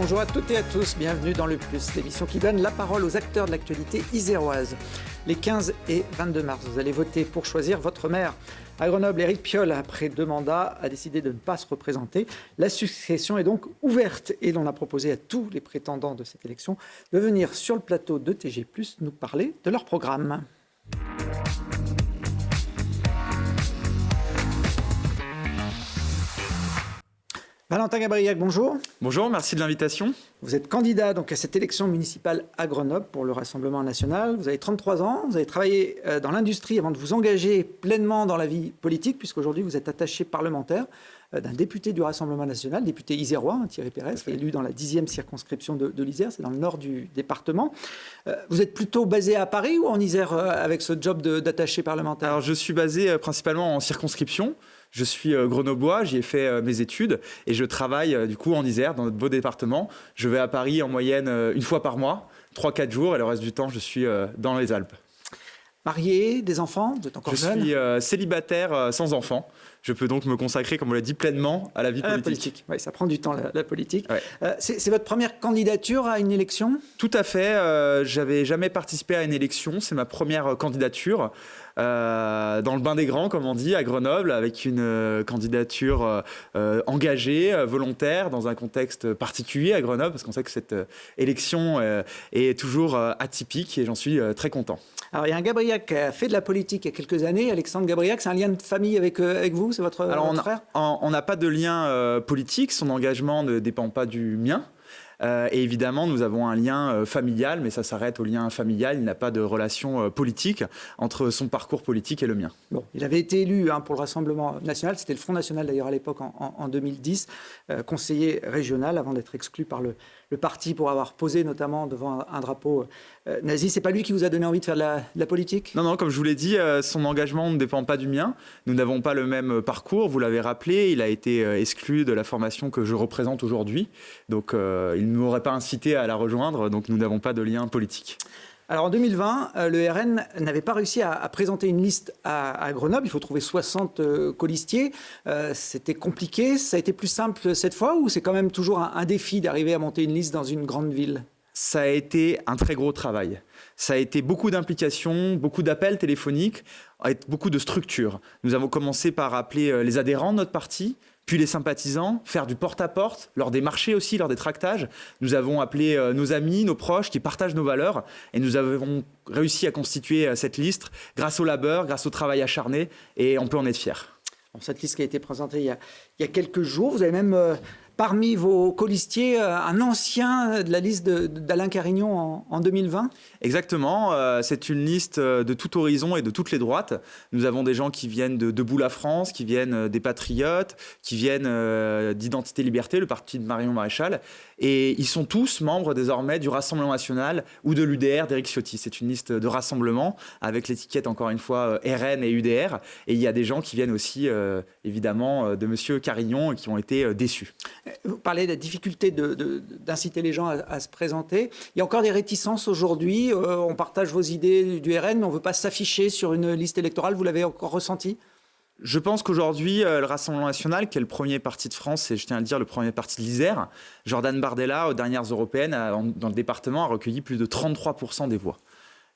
Bonjour à toutes et à tous, bienvenue dans Le Plus, l'émission qui donne la parole aux acteurs de l'actualité iséroise. Les 15 et 22 mars, vous allez voter pour choisir votre maire. À Grenoble, Éric Piolle, après 2 mandats, a décidé de ne pas se représenter. La succession est donc ouverte et l'on a proposé à tous les prétendants de cette élection de venir sur le plateau de TG+, nous parler de leur programme. Valentin Gabriac, bonjour. Bonjour, merci de l'invitation. Vous êtes candidat donc à cette élection municipale à Grenoble pour le Rassemblement national. Vous avez 33 ans, vous avez travaillé dans l'industrie avant de vous engager pleinement dans la vie politique, puisqu'aujourd'hui vous êtes attaché parlementaire d'un député du Rassemblement national, député isérois, Thierry Pérez, qui est élu dans la 10e circonscription de l'Isère, c'est dans le nord du département. Vous êtes plutôt basé à Paris ou en Isère avec ce job d'attaché parlementaire ? Alors je suis basé principalement en circonscription. Je suis grenoblois, j'y ai fait mes études et je travaille du coup en Isère, dans notre beau département. Je vais à Paris en moyenne une fois par mois, 3-4 jours, et le reste du temps je suis dans les Alpes. Marié, des enfants, vous êtes encore jeune ? Je suis célibataire sans enfants. Je peux donc me consacrer, comme on l'a dit, pleinement à la vie politique. Oui, ça prend du temps, la politique. Ouais. C'est votre première candidature à une élection ? Tout à fait. J'avais jamais participé à une élection. C'est ma première candidature dans le bain des grands, comme on dit, à Grenoble, avec une candidature engagée, volontaire, dans un contexte particulier à Grenoble, parce qu'on sait que cette élection est toujours atypique et j'en suis très content. Alors, il y a un Gabriac qui a fait de la politique il y a quelques années, Alexandre Gabriac. C'est un lien de famille avec vous ? C'est votre frère ? On n'a pas de lien politique, son engagement ne dépend pas du mien. Et évidemment, nous avons un lien familial, mais ça s'arrête au lien familial. Il n'a pas de relation politique entre son parcours politique et le mien. Bon, il avait été élu pour le Rassemblement national, c'était le Front national d'ailleurs à l'époque en 2010, conseiller régional avant d'être exclu par le parti pour avoir posé notamment devant un drapeau nazi. C'est pas lui qui vous a donné envie de faire de la politique ? Non, comme je vous l'ai dit, son engagement ne dépend pas du mien. Nous n'avons pas le même parcours, vous l'avez rappelé. Il a été exclu de la formation que je représente aujourd'hui. Donc il ne m'aurait pas incité à la rejoindre, donc nous n'avons pas de lien politique. Alors en 2020, le RN n'avait pas réussi à présenter une liste à Grenoble. Il faut trouver 60 colistiers. C'était compliqué. Ça a été plus simple cette fois ou c'est quand même toujours un défi d'arriver à monter une liste dans une grande ville ? Ça a été un très gros travail. Ça a été beaucoup d'implications, beaucoup d'appels téléphoniques, beaucoup de structures. Nous avons commencé par appeler les adhérents de notre parti, puis les sympathisants, faire du porte-à-porte, lors des marchés aussi, lors des tractages. Nous avons appelé nos amis, nos proches qui partagent nos valeurs et nous avons réussi à constituer cette liste grâce au labeur, grâce au travail acharné et on peut en être fiers. Cette liste qui a été présentée il y a quelques jours, vous avez même parmi vos colistiers un ancien de la liste d'Alain Carignon en 2020 ? Exactement, c'est une liste de tout horizon et de toutes les droites. Nous avons des gens qui viennent de Debout la France, qui viennent des Patriotes, qui viennent d'Identité Liberté, le parti de Marion Maréchal. Et ils sont tous membres désormais du Rassemblement national ou de l'UDR d'Éric Ciotti. C'est une liste de rassemblement avec l'étiquette, encore une fois, RN et UDR. Et il y a des gens qui viennent aussi, évidemment, de M. Carignon et qui ont été déçus. Vous parlez de la difficulté d'inciter les gens à se présenter. Il y a encore des réticences aujourd'hui. On partage vos idées du RN, mais on ne veut pas s'afficher sur une liste électorale. Vous l'avez encore ressenti ? Je pense qu'aujourd'hui, le Rassemblement national, qui est le premier parti de France, et je tiens à le dire, le premier parti de l'Isère, Jordan Bardella, aux dernières européennes, dans le département, a recueilli plus de 33% des voix.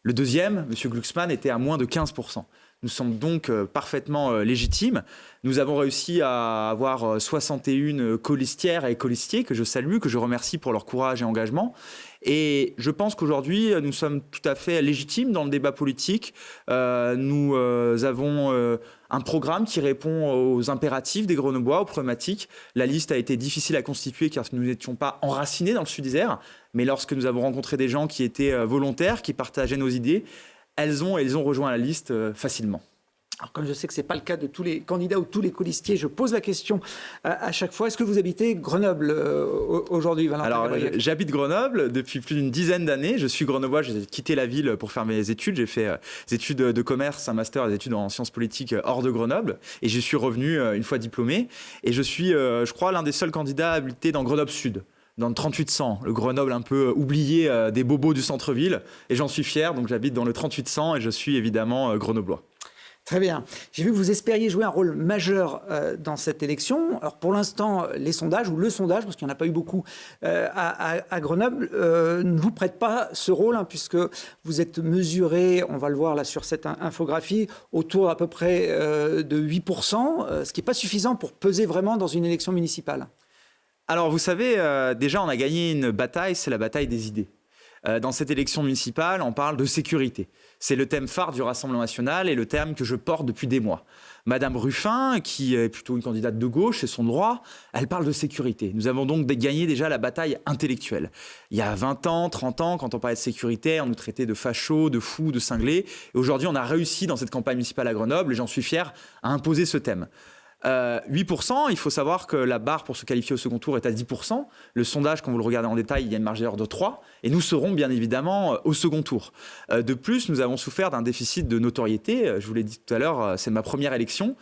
Le deuxième, M. Glucksmann, était à moins de 15%. Nous sommes donc parfaitement légitimes. Nous avons réussi à avoir 61 colistières et colistiers que je salue, que je remercie pour leur courage et engagement. Et je pense qu'aujourd'hui, nous sommes tout à fait légitimes dans le débat politique. Nous avons un programme qui répond aux impératifs des Grenoblois, aux problématiques. La liste a été difficile à constituer car nous n'étions pas enracinés dans le Sud-Isère. Mais lorsque nous avons rencontré des gens qui étaient volontaires, qui partageaient nos idées, elles ont rejoint la liste facilement. Alors, comme je sais que ce n'est pas le cas de tous les candidats ou tous les colistiers, je pose la question à chaque fois. Est-ce que vous habitez Grenoble aujourd'hui, Valentin ? Alors, j'habite Grenoble depuis plus d'une dizaine d'années. Je suis grenoblois, j'ai quitté la ville pour faire mes études. J'ai fait des études de commerce, un master, des études en sciences politiques hors de Grenoble. Et je suis revenu une fois diplômé. Et je suis, je crois, l'un des seuls candidats habités dans Grenoble Sud. Dans le 3800, le Grenoble un peu oublié des bobos du centre-ville. Et j'en suis fier, donc j'habite dans le 3800 et je suis évidemment grenoblois. Très bien. J'ai vu que vous espériez jouer un rôle majeur dans cette élection. Alors pour l'instant, les sondages, ou le sondage, parce qu'il n'y en a pas eu beaucoup à Grenoble, ne vous prêtent pas ce rôle, hein, puisque vous êtes mesuré, on va le voir là sur cette infographie, autour à peu près de 8%, ce qui n'est pas suffisant pour peser vraiment dans une élection municipale. Alors vous savez, déjà on a gagné une bataille, c'est la bataille des idées. Dans cette élection municipale, on parle de sécurité. C'est le thème phare du Rassemblement national et le thème que je porte depuis des mois. Madame Ruffin, qui est plutôt une candidate de gauche, c'est son droit, elle parle de sécurité. Nous avons donc gagné déjà la bataille intellectuelle. Il y a 20 ans, 30 ans, quand on parlait de sécurité, on nous traitait de fachos, de fous, de cinglés. Et aujourd'hui, on a réussi dans cette campagne municipale à Grenoble, et j'en suis fier, à imposer ce thème. 8%, il faut savoir que la barre pour se qualifier au second tour est à 10%. Le sondage, quand vous le regardez en détail, il y a une marge d'erreur de 3%. Et nous serons bien évidemment au second tour. De plus, nous avons souffert d'un déficit de notoriété. Je vous l'ai dit tout à l'heure, c'est ma première élection.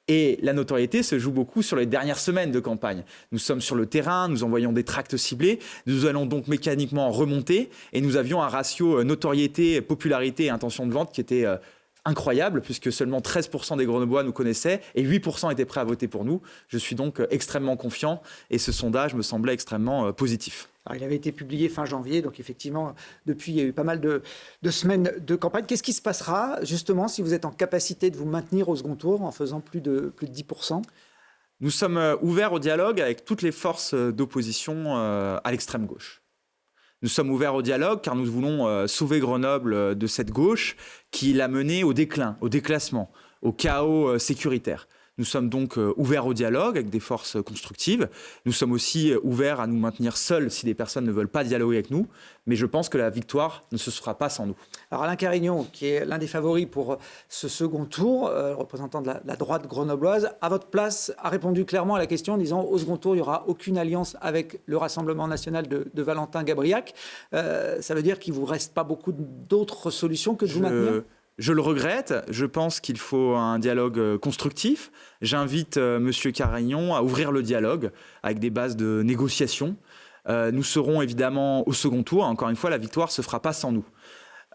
Et la notoriété se joue beaucoup sur les dernières semaines de campagne. Nous sommes sur le terrain, nous envoyons des tracts ciblés, nous allons donc mécaniquement remonter. Et nous avions un ratio notoriété, popularité et intention de vente qui était incroyable, puisque seulement 13% des Grenoblois nous connaissaient et 8% étaient prêts à voter pour nous. Je suis donc extrêmement confiant et ce sondage me semblait extrêmement positif. Alors, il avait été publié fin janvier, donc effectivement, depuis, il y a eu pas mal de semaines de campagne. Qu'est-ce qui se passera, justement, si vous êtes en capacité de vous maintenir au second tour en faisant plus de 10%? Nous sommes ouverts au dialogue avec toutes les forces d'opposition à l'extrême gauche. Nous sommes ouverts au dialogue car nous voulons sauver Grenoble de cette gauche qui l'a menée au déclin, au déclassement, au chaos sécuritaire. Nous sommes donc ouverts au dialogue avec des forces constructives. Nous sommes aussi ouverts à nous maintenir seuls si des personnes ne veulent pas dialoguer avec nous. Mais je pense que la victoire ne se fera pas sans nous. Alors Alain Carignon, qui est l'un des favoris pour ce second tour, représentant de la droite grenobloise, à votre place, a répondu clairement à la question en disant au second tour, il n'y aura aucune alliance avec le Rassemblement national de Valentin Gabriac. Ça veut dire qu'il ne vous reste pas beaucoup d'autres solutions que de vous maintenir ? Je le regrette, je pense qu'il faut un dialogue constructif. J'invite M. Carignon à ouvrir le dialogue avec des bases de négociation. Nous serons évidemment au second tour. Encore une fois, la victoire ne se fera pas sans nous.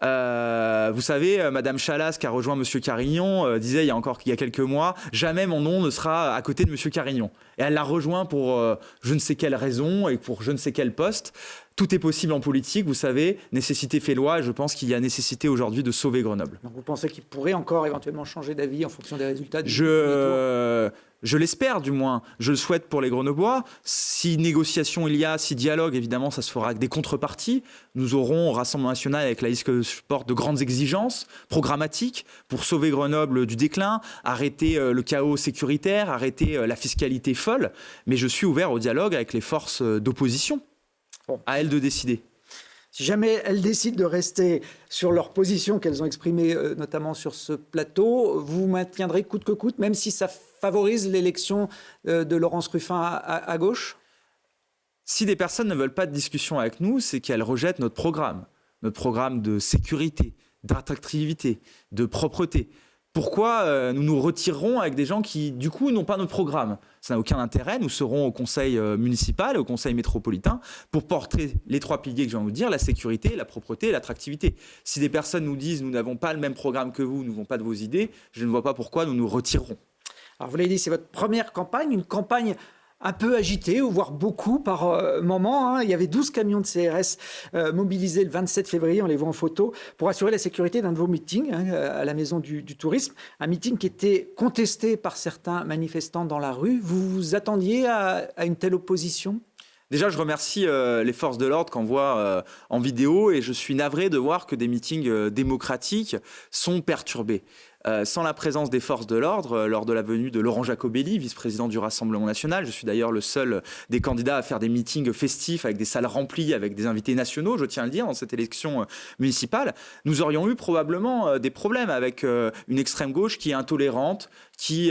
Vous savez, Madame Chalas, qui a rejoint M. Carignon, disait il y a quelques mois, jamais mon nom ne sera à côté de M. Carignon. Et elle l'a rejoint pour je ne sais quelle raison et pour je ne sais quel poste. Tout est possible en politique, vous savez, nécessité fait loi, et je pense qu'il y a nécessité aujourd'hui de sauver Grenoble. Donc vous pensez qu'il pourrait encore éventuellement changer d'avis en fonction des résultats du Je l'espère du moins, je le souhaite pour les Grenoblois. Si négociation il y a, si dialogue, évidemment, ça se fera avec des contreparties. Nous aurons au Rassemblement national, avec la liste que je porte, de grandes exigences programmatiques pour sauver Grenoble du déclin, arrêter le chaos sécuritaire, arrêter la fiscalité folle. Mais je suis ouvert au dialogue avec les forces d'opposition. Bon. À elles de décider. Si jamais elles décident de rester sur leur position qu'elles ont exprimée notamment sur ce plateau, vous maintiendrez coûte que coûte, même si ça favorise l'élection de Laurence Ruffin à gauche ? Si des personnes ne veulent pas de discussion avec nous, c'est qu'elles rejettent notre programme de sécurité, d'attractivité, de propreté. Pourquoi nous nous retirerons avec des gens qui, du coup, n'ont pas notre programme ? Ça n'a aucun intérêt. Nous serons au conseil municipal, au conseil métropolitain, pour porter les trois piliers que je viens de vous dire, la sécurité, la propreté et l'attractivité. Si des personnes nous disent « nous n'avons pas le même programme que vous, nous n'avons pas de vos idées », je ne vois pas pourquoi nous nous retirerons. Alors vous l'avez dit, c'est votre première campagne, une campagne un peu agité, voire beaucoup par moment. Il y avait 12 camions de CRS mobilisés le 27 février, on les voit en photo, pour assurer la sécurité d'un de vos meetings à la Maison du Tourisme. Un meeting qui était contesté par certains manifestants dans la rue. Vous vous attendiez à une telle opposition ? Déjà, je remercie les forces de l'ordre qu'on voit en vidéo et je suis navré de voir que des meetings démocratiques sont perturbés. Sans la présence des forces de l'ordre, lors de la venue de Laurent Jacobelli, vice-président du Rassemblement national, je suis d'ailleurs le seul des candidats à faire des meetings festifs avec des salles remplies, avec des invités nationaux, je tiens à le dire, dans cette élection municipale, nous aurions eu probablement des problèmes avec une extrême gauche qui est intolérante, qui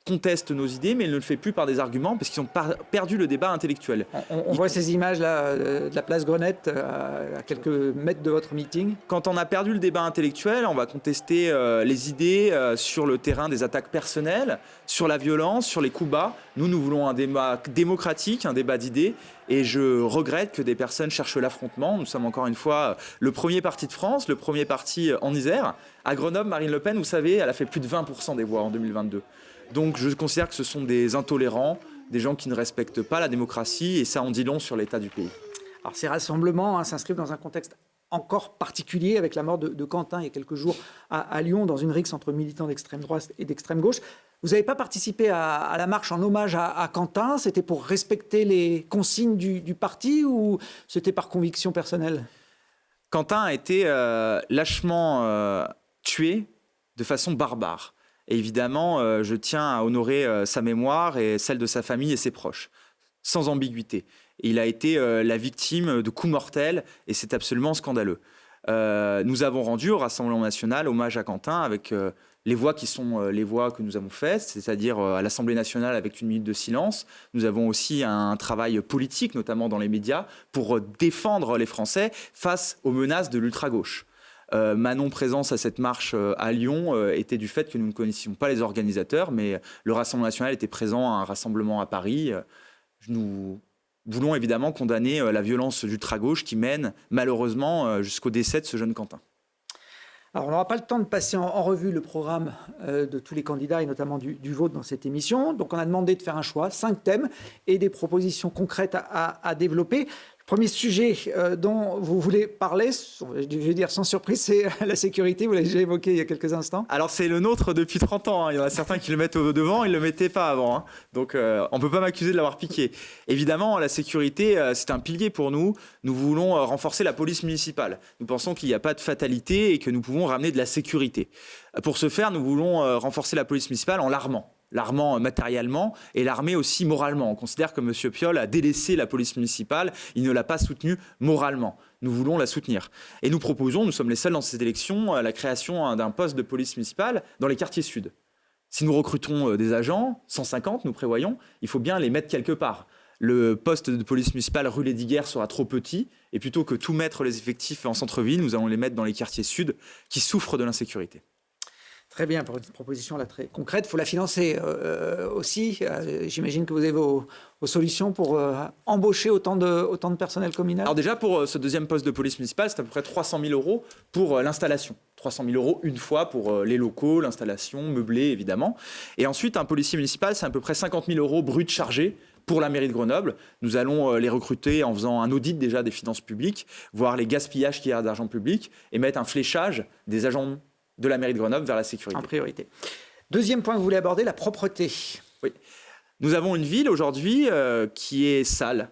conteste nos idées, mais il ne le fait plus par des arguments parce qu'ils ont perdu le débat intellectuel. On voit ces images-là de la place Grenette à quelques mètres de votre meeting. Quand on a perdu le débat intellectuel, on va contester les idées sur le terrain des attaques personnelles, sur la violence, sur les coups bas. Nous voulons un débat démocratique, un débat d'idées. Et je regrette que des personnes cherchent l'affrontement. Nous sommes encore une fois le premier parti de France, le premier parti en Isère. À Grenoble, Marine Le Pen, vous savez, elle a fait plus de 20% des voix en 2022. Donc je considère que ce sont des intolérants, des gens qui ne respectent pas la démocratie, et ça en dit long sur l'état du pays. Alors ces rassemblements s'inscrivent dans un contexte encore particulier avec la mort de Quentin il y a quelques jours à Lyon, dans une rixe entre militants d'extrême droite et d'extrême gauche. Vous n'avez pas participé à la marche en hommage à Quentin? C'était pour respecter les consignes du parti ou c'était par conviction personnelle? Quentin a été lâchement tué de façon barbare. Et évidemment, je tiens à honorer sa mémoire et celle de sa famille et ses proches, sans ambiguïté. Et il a été la victime de coups mortels et c'est absolument scandaleux. Nous avons rendu au Rassemblement national hommage à Quentin avec les voix qui sont les voix que nous avons faites, c'est-à-dire à l'Assemblée nationale avec 1 minute de silence. Nous avons aussi un travail politique, notamment dans les médias, pour défendre les Français face aux menaces de l'ultra-gauche. Ma non-présence à cette marche à Lyon était du fait que nous ne connaissions pas les organisateurs, mais le Rassemblement national était présent à un rassemblement à Paris. Nous voulons évidemment condamner la violence d'ultra-gauche qui mène malheureusement jusqu'au décès de ce jeune Quentin. Alors, on n'aura pas le temps de passer en revue le programme de tous les candidats et notamment du vôtre dans cette émission. Donc, on a demandé de faire un choix, 5 thèmes et des propositions concrètes à développer. Le premier sujet dont vous voulez parler, je vais dire sans surprise, c'est la sécurité. Vous l'avez déjà évoqué il y a quelques instants. Alors, c'est le nôtre depuis 30 ans. Il y en a certains qui le mettent au devant, ils ne le mettaient pas avant. Donc, on ne peut pas m'accuser de l'avoir piqué. Évidemment, la sécurité, c'est un pilier pour nous. Nous voulons renforcer la police municipale. Nous pensons qu'il n'y a pas de fatalité et que nous pouvons ramener de la sécurité. Pour ce faire, nous voulons renforcer la police municipale en l'armant. L'armant matériellement et l'armer aussi moralement. On considère que M. Piolle a délaissé la police municipale, il ne l'a pas soutenue moralement. Nous voulons la soutenir. Et nous proposons, nous sommes les seuls dans cette élection, la création d'un poste de police municipale dans les quartiers sud. Si nous recrutons des agents, 150 nous prévoyons, il faut bien les mettre quelque part. Le poste de police municipale rue Lesdiguières sera trop petit et plutôt que tout mettre les effectifs en centre-ville, nous allons les mettre dans les quartiers sud qui souffrent de l'insécurité. Très bien, pour une proposition là, très concrète. Il faut la financer aussi. J'imagine que vous avez vos solutions pour embaucher autant de personnel communal. Alors déjà, pour ce deuxième poste de police municipale, c'est à peu près 300 000 € pour l'installation. 300 000 € une fois pour les locaux, l'installation, meublé évidemment. Et ensuite, un policier municipal, c'est à peu près 50 000 € brut chargés pour la mairie de Grenoble. Nous allons les recruter en faisant un audit déjà des finances publiques, voir les gaspillages qu'il y a d'argent public et mettre un fléchage des agents de la mairie de Grenoble vers la sécurité. En priorité. Deuxième point que vous voulez aborder, la propreté. Oui. Nous avons une ville aujourd'hui qui est sale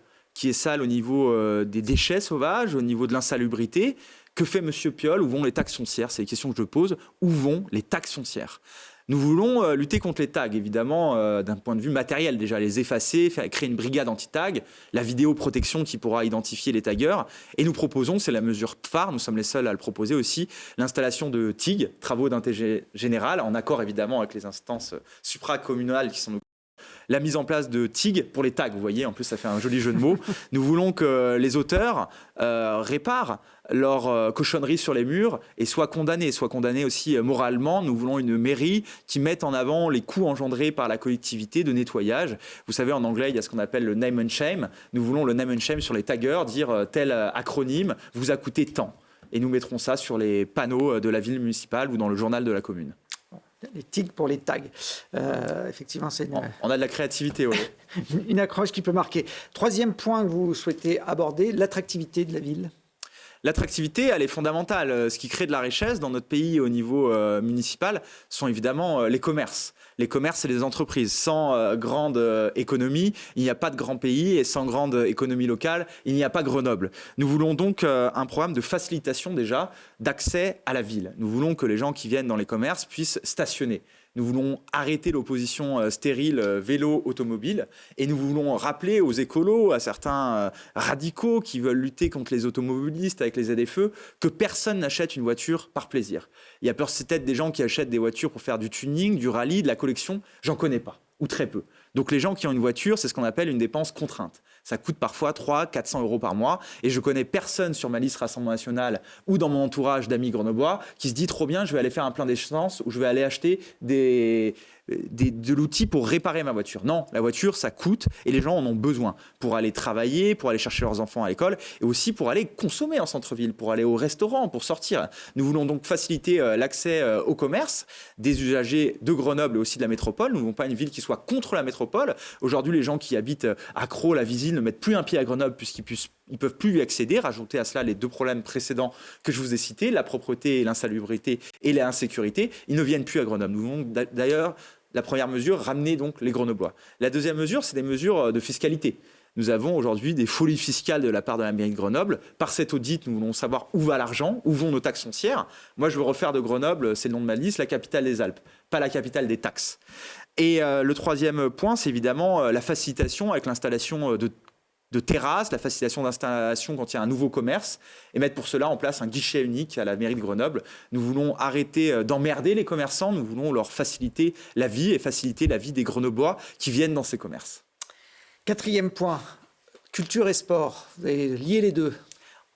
au niveau des déchets sauvages, au niveau de l'insalubrité. Que fait M. Piolle? Où vont les taxes foncières? C'est les questions que je pose. Où vont les taxes foncières? Nous voulons lutter contre les tags, évidemment, d'un point de vue matériel. Déjà, les effacer, créer une brigade anti-tag, la vidéoprotection qui pourra identifier les taggeurs. Et nous proposons, c'est la mesure phare, nous sommes les seuls à le proposer aussi, l'installation de TIG, travaux d'intérêt général, en accord évidemment avec les instances supracommunales qui sont la mise en place de TIG pour les tags. Vous voyez, en plus, ça fait un joli jeu de mots. Nous voulons que les auteurs réparent leurs cochonneries sur les murs et soient condamnés aussi moralement. Nous voulons une mairie qui mette en avant les coûts engendrés par la collectivité de nettoyage. Vous savez, en anglais, il y a ce qu'on appelle le name and shame. Nous voulons le name and shame sur les taggeurs, dire tel acronyme vous a coûté tant. Et nous mettrons ça sur les panneaux de la ville municipale ou dans le journal de la commune. Les TIG pour les tags. Effectivement, c'est on a de la créativité, oui. Une accroche qui peut marquer. Troisième point que vous souhaitez aborder, l'attractivité de la ville. L'attractivité, elle est fondamentale. Ce qui crée de la richesse dans notre pays au niveau municipal sont évidemment les commerces. Les commerces et les entreprises. Sans grande économie, il n'y a pas de grand pays et sans grande économie locale, il n'y a pas Grenoble. Nous voulons donc un programme de facilitation déjà d'accès à la ville. Nous voulons que les gens qui viennent dans les commerces puissent stationner. Nous voulons arrêter l'opposition stérile vélo-automobile et nous voulons rappeler aux écolos, à certains radicaux qui veulent lutter contre les automobilistes avec les ZFE, que personne n'achète une voiture par plaisir. Il y a peut-être des gens qui achètent des voitures pour faire du tuning, du rallye, de la collection. J'en connais pas. ou très peu. Donc les gens qui ont une voiture, c'est ce qu'on appelle une dépense contrainte. Ça coûte parfois 300-400 euros par mois. Et je connais personne sur ma liste Rassemblement national ou dans mon entourage d'amis grenoblois qui se dit trop bien, je vais aller faire un plein d'essence ou je vais aller acheter de l'outil pour réparer ma voiture. Non, la voiture, ça coûte et les gens en ont besoin pour aller travailler, pour aller chercher leurs enfants à l'école et aussi pour aller consommer en centre-ville, pour aller au restaurant, pour sortir. Nous voulons donc faciliter l'accès au commerce des usagers de Grenoble et aussi de la métropole. Nous ne voulons pas une ville qui soit contre la métropole. Aujourd'hui, les gens qui habitent à Crau, la Visile, ne mettent plus un pied à Grenoble puisqu'ils ne peuvent plus y accéder. Rajoutez à cela les 2 problèmes précédents que je vous ai cités, la propreté et l'insalubrité et l'insécurité. Ils ne viennent plus à Grenoble. Nous voulons d'ailleurs, la première mesure, ramener donc les Grenoblois. La deuxième mesure, c'est des mesures de fiscalité. Nous avons aujourd'hui des folies fiscales de la part de la mairie de Grenoble. Par cet audit, nous voulons savoir où va l'argent, où vont nos taxes foncières. Moi, je veux refaire de Grenoble, c'est le nom de ma liste, la capitale des Alpes, pas la capitale des taxes. Et le troisième point, c'est évidemment la facilitation avec l'installation de terrasses, la facilitation d'installation quand il y a un nouveau commerce et mettre pour cela en place un guichet unique à la mairie de Grenoble. Nous voulons arrêter d'emmerder les commerçants, nous voulons leur faciliter la vie et faciliter la vie des Grenoblois qui viennent dans ces commerces. 4e point, culture et sport. Vous avez lié les deux.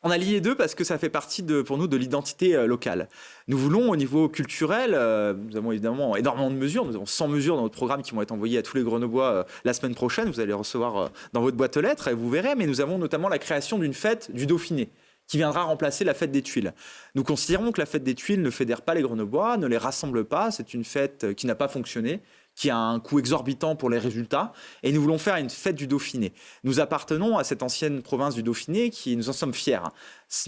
On a lié les deux parce que ça fait partie pour nous de l'identité locale. Nous voulons au niveau culturel, nous avons évidemment énormément de mesures, nous avons 100 mesures dans notre programme qui vont être envoyées à tous les Grenoblois la semaine prochaine, vous allez les recevoir dans votre boîte aux lettres et vous verrez, mais nous avons notamment la création d'une fête du Dauphiné qui viendra remplacer la fête des Tuiles. Nous considérons que la fête des Tuiles ne fédère pas les Grenoblois, ne les rassemble pas, c'est une fête qui n'a pas fonctionné, qui a un coût exorbitant pour les résultats, et nous voulons faire une fête du Dauphiné. Nous appartenons à cette ancienne province du Dauphiné, nous en sommes fiers.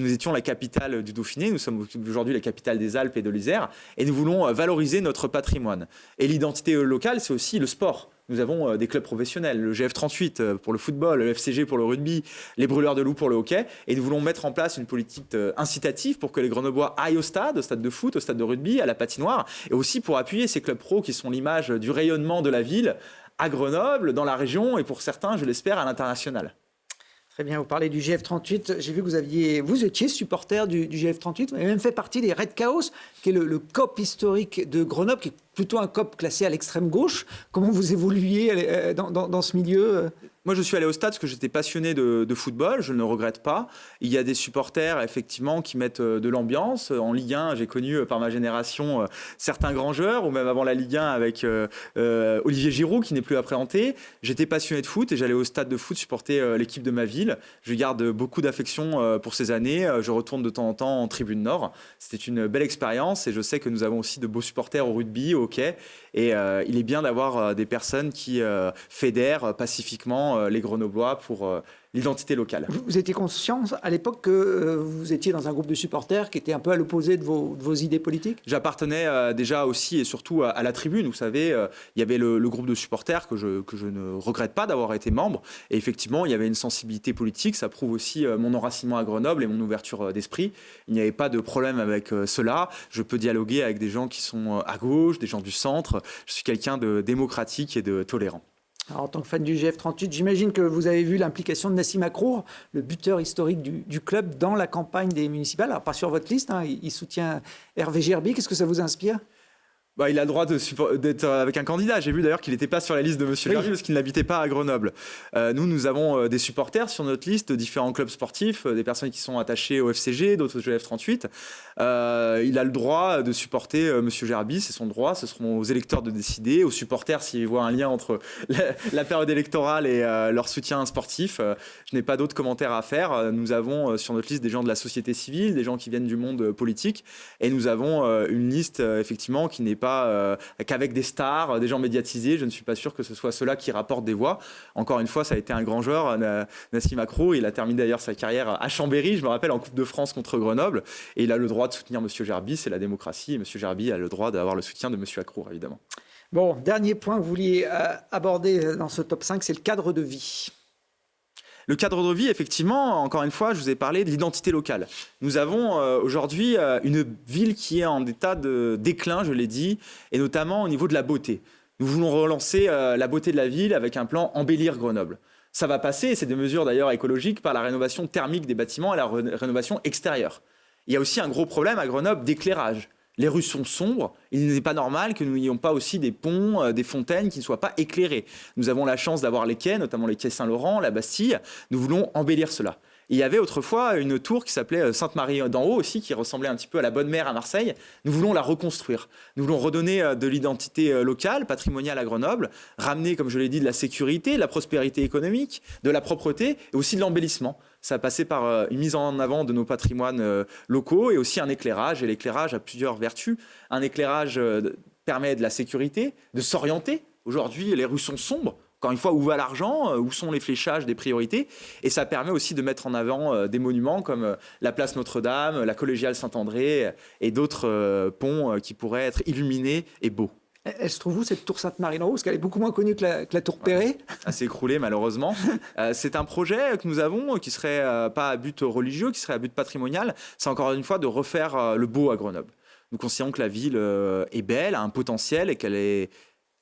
Nous étions la capitale du Dauphiné, nous sommes aujourd'hui la capitale des Alpes et de l'Isère, et nous voulons valoriser notre patrimoine. Et l'identité locale, c'est aussi le sport. Nous avons des clubs professionnels, le GF38 pour le football, le FCG pour le rugby, les Brûleurs de Loups pour le hockey. Et nous voulons mettre en place une politique incitative pour que les Grenoblois aillent au stade de foot, au stade de rugby, à la patinoire. Et aussi pour appuyer ces clubs pro qui sont l'image du rayonnement de la ville à Grenoble, dans la région et pour certains, je l'espère, à l'international. Très bien, vous parlez du GF38. J'ai vu que vous étiez supporter du GF38. Vous avez même fait partie des Red Chaos, qui est le COP historique de Grenoble, qui est plutôt un COP classé à l'extrême gauche. Comment vous évoluiez dans ce milieu ? Moi, je suis allé au stade parce que j'étais passionné de football, je ne le regrette pas. Il y a des supporters, effectivement, qui mettent de l'ambiance. En Ligue 1, j'ai connu par ma génération certains grands joueurs, ou même avant la Ligue 1 avec Olivier Giroud, qui n'est plus appréhenté. J'étais passionné de foot et j'allais au stade de foot supporter l'équipe de ma ville. Je garde beaucoup d'affection pour ces années. Je retourne de temps en temps en tribune nord. C'était une belle expérience et je sais que nous avons aussi de beaux supporters au rugby, au hockey. Et il est bien d'avoir des personnes qui fédèrent pacifiquement les Grenoblois pour l'identité locale. Vous étiez conscient à l'époque que vous étiez dans un groupe de supporters qui était un peu à l'opposé de vos idées politiques ? J'appartenais déjà aussi et surtout à la tribune. Vous savez, il y avait le groupe de supporters que je ne regrette pas d'avoir été membre. Et effectivement, il y avait une sensibilité politique. Ça prouve aussi mon enracinement à Grenoble et mon ouverture d'esprit. Il n'y avait pas de problème avec cela. Je peux dialoguer avec des gens qui sont à gauche, des gens du centre. Je suis quelqu'un de démocratique et de tolérant. Alors, en tant que fan du GF38, j'imagine que vous avez vu l'implication de Nassim Akrour, le buteur historique du club, dans la campagne des municipales. Alors, pas sur votre liste, hein, il soutient Hervé Gerby. Qu'est-ce que ça vous inspire ? Il a le droit d'être avec un candidat. J'ai vu d'ailleurs qu'il n'était pas sur la liste de M. Gerby parce qu'il n'habitait pas à Grenoble. Nous avons des supporters sur notre liste de différents clubs sportifs, des personnes qui sont attachées au FCG, d'autres au GF38. Il a le droit de supporter M. Gerby, c'est son droit. Ce seront aux électeurs de décider, aux supporters s'ils voient un lien entre la période électorale et leur soutien sportif. Je n'ai pas d'autres commentaires à faire. Nous avons sur notre liste des gens de la société civile, des gens qui viennent du monde politique, et nous avons une liste effectivement qui n'est pas qu'avec des stars, des gens médiatisés. Je ne suis pas sûr que ce soit ceux-là qui rapportent des voix. Encore une fois, ça a été un grand joueur, Nassim Akrour. Il a terminé d'ailleurs sa carrière à Chambéry, je me rappelle, en Coupe de France contre Grenoble. Et il a le droit de soutenir M. Gerby, c'est la démocratie. Et M. Gerby a le droit d'avoir le soutien de M. Akrour, évidemment. Bon, dernier point que vous vouliez aborder dans ce top 5, c'est le cadre de vie. Le cadre de vie, effectivement, encore une fois, je vous ai parlé de l'identité locale. Nous avons aujourd'hui une ville qui est en état de déclin, je l'ai dit, et notamment au niveau de la beauté. Nous voulons relancer la beauté de la ville avec un plan Embellir Grenoble. Ça va passer, et c'est des mesures d'ailleurs écologiques, par la rénovation thermique des bâtiments et la rénovation extérieure. Il y a aussi un gros problème à Grenoble d'éclairage. Les rues sont sombres, il n'est pas normal que nous n'ayons pas aussi des ponts, des fontaines qui ne soient pas éclairées. Nous avons la chance d'avoir les quais, notamment les quais Saint-Laurent, la Bastille. Nous voulons embellir cela. Et il y avait autrefois une tour qui s'appelait Sainte-Marie d'en Haut aussi, qui ressemblait un petit peu à la Bonne Mère à Marseille. Nous voulons la reconstruire. Nous voulons redonner de l'identité locale, patrimoniale à Grenoble, ramener, comme je l'ai dit, de la sécurité, de la prospérité économique, de la propreté et aussi de l'embellissement. Ça a passé par une mise en avant de nos patrimoines locaux et aussi un éclairage. Et l'éclairage a plusieurs vertus. Un éclairage permet de la sécurité, de s'orienter. Aujourd'hui, les rues sont sombres. Encore une fois, où va l'argent? Où sont les fléchages des priorités? Et ça permet aussi de mettre en avant des monuments comme la place Notre-Dame, la collégiale Saint-André et d'autres ponts qui pourraient être illuminés et beaux. Elle se trouve où, cette tour Sainte-Marie d'en Haut? Parce qu'elle est beaucoup moins connue que la tour Perret. Elle s'est écroulée malheureusement. C'est un projet que nous avons qui serait pas à but religieux, qui serait à but patrimonial. C'est encore une fois de refaire le beau à Grenoble. Nous considérons que la ville est belle, a un potentiel et qu'elle est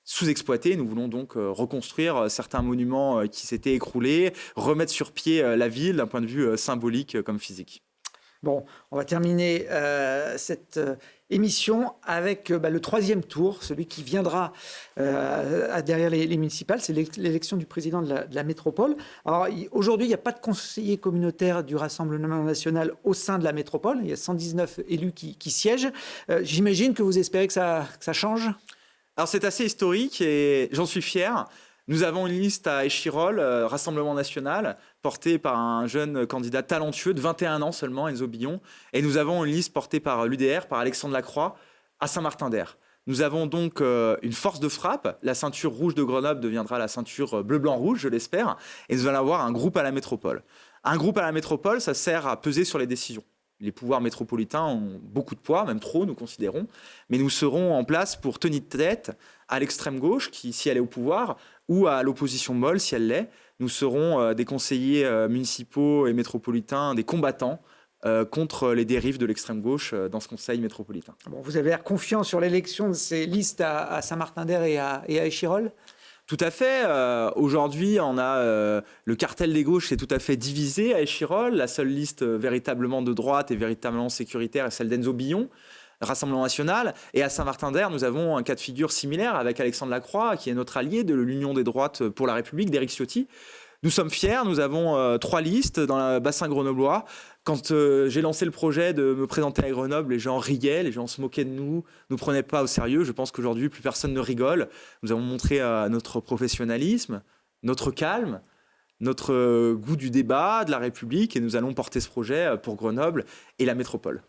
sous-exploité. Nous voulons donc reconstruire certains monuments qui s'étaient écroulés, remettre sur pied la ville d'un point de vue symbolique comme physique. Bon, on va terminer cette émission avec le troisième tour, celui qui viendra derrière les municipales, c'est l'élection du président de la métropole. Alors aujourd'hui, il n'y a pas de conseiller communautaire du Rassemblement national au sein de la métropole. Il y a 119 élus qui siègent. J'imagine que vous espérez que ça change. Alors c'est assez historique et j'en suis fier. Nous avons une liste à Échirolles, Rassemblement national, portée par un jeune candidat talentueux de 21 ans seulement, Enzo Billon. Et nous avons une liste portée par l'UDR, par Alexandre Lacroix, à Saint-Martin-d'Air. Nous avons donc une force de frappe. La ceinture rouge de Grenoble deviendra la ceinture bleu-blanc-rouge, je l'espère. Et nous allons avoir un groupe à la métropole. Un groupe à la métropole, ça sert à peser sur les décisions. Les pouvoirs métropolitains ont beaucoup de poids, même trop, nous considérons. Mais nous serons en place pour tenir tête à l'extrême gauche, qui, si elle est au pouvoir, ou à l'opposition molle, si elle l'est. Nous serons des conseillers municipaux et métropolitains, des combattants contre les dérives de l'extrême gauche dans ce conseil métropolitain. Bon, vous avez l'air confiant sur l'élection de ces listes à Saint-Martin-d'Air et à Échirolles? Tout à fait. Aujourd'hui, on a le cartel des gauches, c'est tout à fait divisé à Échirolles. La seule liste véritablement de droite et véritablement sécuritaire est celle d'Enzo Billon, Rassemblement national. Et à Saint-Martin-d'Air, nous avons un cas de figure similaire avec Alexandre Lacroix, qui est notre allié de l'Union des droites pour la République, d'Éric Ciotti. Nous sommes fiers, nous avons 3 listes dans le bassin grenoblois. Quand j'ai lancé le projet de me présenter à Grenoble, les gens riaient, les gens se moquaient de nous, ne nous prenaient pas au sérieux. Je pense qu'aujourd'hui, plus personne ne rigole. Nous avons montré notre professionnalisme, notre calme, notre goût du débat, de la République, et nous allons porter ce projet pour Grenoble et la métropole.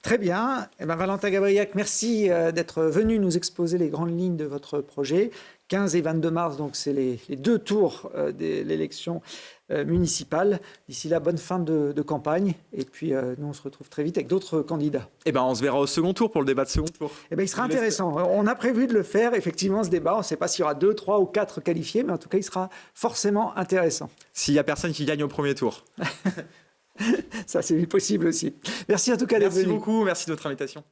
Très bien. Valentin Gabriac, merci d'être venu nous exposer les grandes lignes de votre projet. 15 et 22 mars, donc c'est les 2 tours de l'élection municipale. D'ici là, bonne fin de campagne. Et puis, nous, on se retrouve très vite avec d'autres candidats. On se verra au second tour pour le débat de second tour. Il sera intéressant. On a prévu de le faire, effectivement, ce débat. On ne sait pas s'il y aura 2, 3 ou 4 qualifiés, mais en tout cas, il sera forcément intéressant. S'il n'y a personne qui gagne au premier tour. Ça, c'est possible aussi. Merci en tout cas d'être venu. Merci beaucoup, merci de votre invitation.